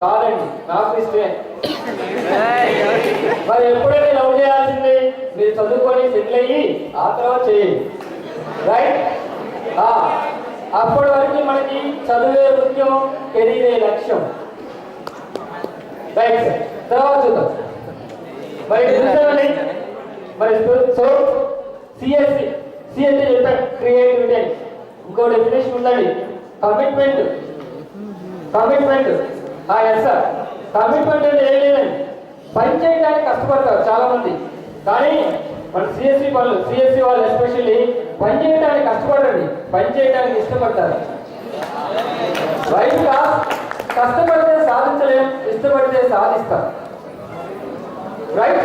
కాదండి, నాకు ఇష్టమే. మరి ఎప్పుడైనా లవ్ చేయాల్సింది మీరు చదువుకొని సెటిల్ అయ్యి ఆ తర్వాత చేయండి, రైట్? అప్పటి వరకు మనకి చదువే ముఖ్యం, కెరీరే లక్ష్యం, రైట్ సార్. తర్వాత చూద్దాం. మరి చూసామండి, మరి సో సిఎస్సి చెప్పాను, క్రియేటివిటీ. ఇంకో డెఫినేషన్ ఉందండి, కమిట్మెంట్. ఎస్ సార్, కమిట్మెంట్ అంటే ఏం లేదండి, పని చేయడానికి కష్టపడతారు చాలా మంది. కానీ మన సిఎస్సి వాళ్ళు ఎస్పెషల్లీ పని చేయడానికి కష్టపడండి, పని చేయడానికి ఇష్టపడతారు. రైట్ గా కష్టపడితే సాధించలేం, ఇష్టపడితే సాధిస్తాం, రైట్?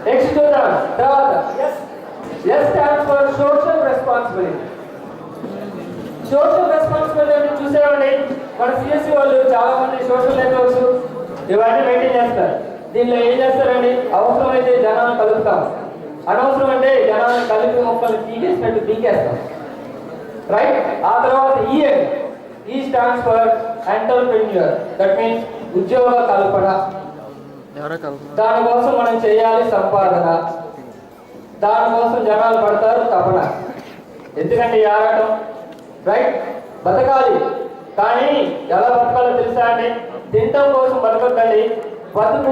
నెక్స్ట్ చూద్దాం. తర్వాత yes stands for social responsibility. Social responsibility అంటే చూసేవాడి మన సిఎస్సి వాళ్ళు చాలా మంది సోషల్ నెట్వర్క్స్ ఇవన్నీ మెయింటైన్ చేస్తారు. దీనిలో ఏం చేస్తారండి, అవసరమైతే జనాలను కలుపుతాం, అనవసరం అంటే జనాలను కలిపి మొక్కలు తీసేసినట్టు తీకేస్తాం, రైట్? ఆ తర్వాత ఈ stands for entrepreneur. That means ఉద్యోగ కల్పన. దానికోసం మనం చేయాలి సంపాదన, దానికోసం జనాలు పడతారు తపన. ఎందుకంటే ఆరాటం, రైట్? బతకాలి, కానీ ఎలా బతకాలో తెలుసా అండి? తినటం కోసం బతకొద్దండి, బతుకు